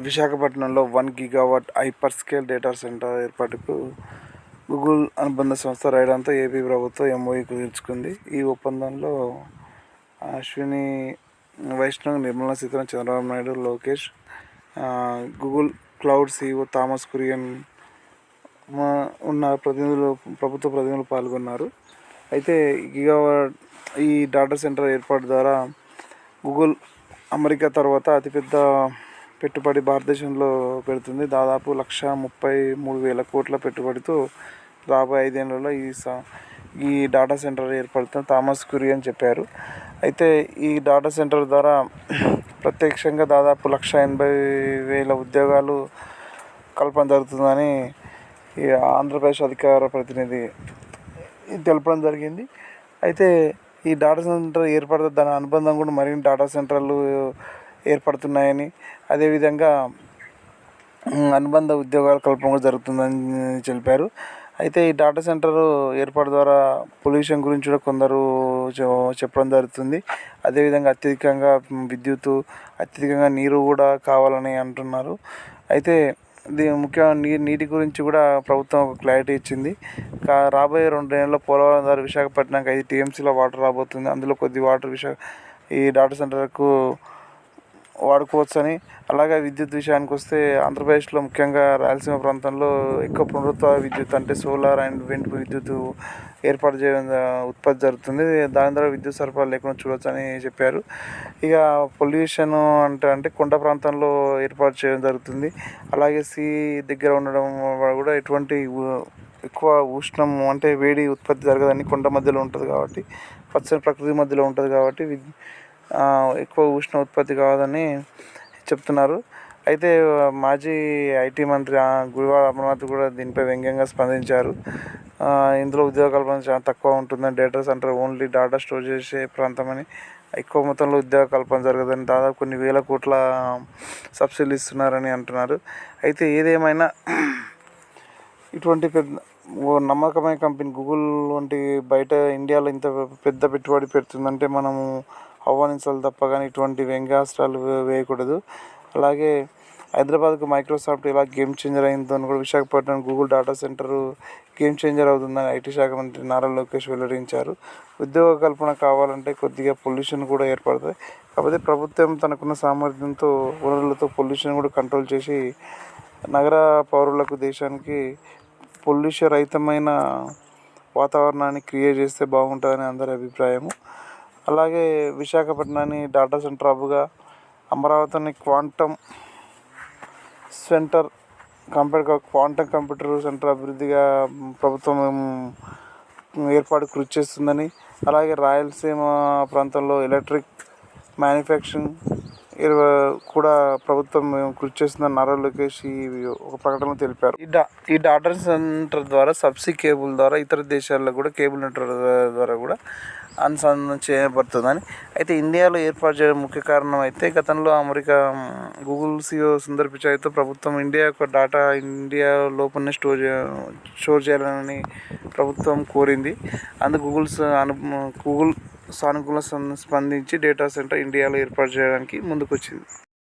విశాఖపట్నంలో 1 gigawatt hyper scale data centre ఏర్పాటుకు Google అనుబంధ సంస్థ రైడాన్తో ఏపీ ప్రభుత్వం ఎంఓయూ కుదుర్చుకుంది. ఈ ఒప్పందంలో Ashwini Vaishnaw, Nirmala Sitharaman, Chandrababu Naidu, Lokesh, Google cloud CEO Thomas Kurian ఉన్న ప్రభుత్వ ప్రతినిధులు పాల్గొన్నారు. అయితే ఈ డేటా సెంటర్ ఏర్పాటు ద్వారా గూగుల్ అమెరికా తర్వాత అతిపెద్ద పెట్టుబడి భారతదేశంలో పెడుతుంది. దాదాపు 1,33,000 కోట్ల పెట్టుబడితో రాబోయే 5 ఏళ్లలో ఈ డేటా సెంటర్ ఏర్పడుతుంది థామస్ కురియన్ చెప్పారు. అయితే ఈ డేటా సెంటర్ ద్వారా ప్రత్యక్షంగా దాదాపు 1,80,000 ఉద్యోగాలు కల్పన జరుగుతుందని ఈ ఆంధ్రప్రదేశ్ అధికార ప్రతినిధి తెలపడం జరిగింది. అయితే ఈ డేటా సెంటర్ ఏర్పడితే దాని అనుబంధం కూడా మరిన్ని డేటా సెంటర్లు ఏర్పడుతున్నాయని, అదేవిధంగా అనుబంధ ఉద్యోగాల కల్పన కూడా జరుగుతుందని తెలిపారు. అయితే ఈ డేటా సెంటర్ ఏర్పాటు ద్వారా పొల్యూషన్ గురించి కూడా కొందరు చెప్పడం జరుగుతుంది. అదేవిధంగా అత్యధికంగా విద్యుత్తు, అత్యధికంగా నీరు కూడా కావాలని అంటున్నారు. అయితే ముఖ్యంగా నీటి గురించి కూడా ప్రభుత్వం ఒక క్లారిటీ ఇచ్చింది. రాబోయే 2 నెలల్లో పోలవరం ద్వారా విశాఖపట్నంకి 5 టీఎంసీల వాటర్ రాబోతుంది. అందులో కొద్ది వాటర్ ఈ డేటా సెంటర్కు వాడుకోవచ్చని, అలాగే విద్యుత్ విషయానికి వస్తే ఆంధ్రప్రదేశ్లో ముఖ్యంగా రాయలసీమ ప్రాంతంలో ఎక్కువ పునరుత్వ విద్యుత్ అంటే సోలార్ అండ్ విండ్ విద్యుత్ ఏర్పాటు చేయడం ఉత్పత్తి జరుగుతుంది. దాని ద్వారా విద్యుత్ సరఫరా లేకుండా చూడొచ్చని చెప్పారు. ఇక పొల్యూషన్ అంటే కొండ ప్రాంతంలో ఏర్పాటు చేయడం జరుగుతుంది. అలాగే సీ దగ్గర ఉండడం కూడా ఎటువంటి ఎక్కువ ఉష్ణం అంటే వేడి ఉత్పత్తి జరగదని, కొండ మధ్యలో ఉంటుంది కాబట్టి, పచ్చని ప్రకృతి మధ్యలో ఉంటుంది కాబట్టి ఎక్కువ ఉష్ణ ఉత్పత్తి కావదని చెప్తున్నారు. అయితే మాజీ ఐటీ మంత్రి గుడివాడ అమర్నాథ్ కూడా దీనిపై వ్యంగ్యంగా స్పందించారు. ఇందులో ఉద్యోగ కల్పన చాలా తక్కువ ఉంటుందని, data centre only data store చేసే ప్రాంతమని, ఎక్కువ మొత్తంలో ఉద్యోగ కల్పన జరగదని, దాదాపు కొన్ని వేల కోట్ల సబ్సిడీలు ఇస్తున్నారని అంటున్నారు. అయితే ఏదేమైనా ఇటువంటి నమ్మకమైన కంపెనీ గూగుల్ వంటి బయట ఇండియాలో ఇంత పెద్ద పెట్టుబడి పెడుతుందంటే మనము ఆహ్వానించాలి తప్ప కానీ ఇటువంటి వ్యంగ్యాస్త్రాలు వేయకూడదు. అలాగే హైదరాబాద్కు మైక్రోసాఫ్ట్ ఎలా గేమ్ చేంజర్ అయిందో కూడా Visakhapatnam Google data centre game changer అవుతుందని ఐటీ శాఖ మంత్రి నారా లోకేష్ వెల్లడించారు. ఉద్యోగ కల్పన కావాలంటే కొద్దిగా పొల్యూషన్ కూడా ఏర్పడుతుంది. కాకపోతే ప్రభుత్వం తనకున్న సామర్థ్యంతో వనరులతో పొల్యూషన్ కూడా కంట్రోల్ చేసి నగర పౌరులకు దేశానికి పొల్యూషన్ రహితమైన వాతావరణాన్ని క్రియేట్ చేస్తే బాగుంటుందని అందరి అభిప్రాయము. అలాగే విశాఖపట్నాన్ని డేటా సెంటర్ హబ్గా, అమరావతిని క్వాంటమ్ కంప్యూటర్ సెంటర్ అభివృద్ధిగా ప్రభుత్వం ఏర్పాటు కృషి చేస్తుందని, అలాగే రాయలసీమ ప్రాంతంలో ఎలక్ట్రిక్ మ్యానుఫ్యాక్చరింగ్ కూడా ప్రభుత్వం కృషి చేస్తుందని నారా లోకేష్ ఒక ప్రకటనలో తెలిపారు. ఈ డేటా సెంటర్ ద్వారా సబ్సీ కేబుల్ ద్వారా ఇతర దేశాల్లో కూడా కేబుల్ నెట్వర్క్ ద్వారా కూడా అనుసంధానం చేయబడుతుందని. అయితే ఇండియాలో ఏర్పాటు చేయడం ముఖ్య కారణం అయితే గతంలో అమెరికా గూగుల్ సీఈఓ సుందర్ పిచాయ్తో ప్రభుత్వం ఇండియా యొక్క డేటా ఇండియా లోపలనే స్టోర్ చేయాలని ప్రభుత్వం కోరింది. అందుకు గూగుల్ సానుకూలంగా స్పందించి డేటా సెంటర్ ఇండియాలో ఏర్పాటు చేయడానికి ముందుకొచ్చింది.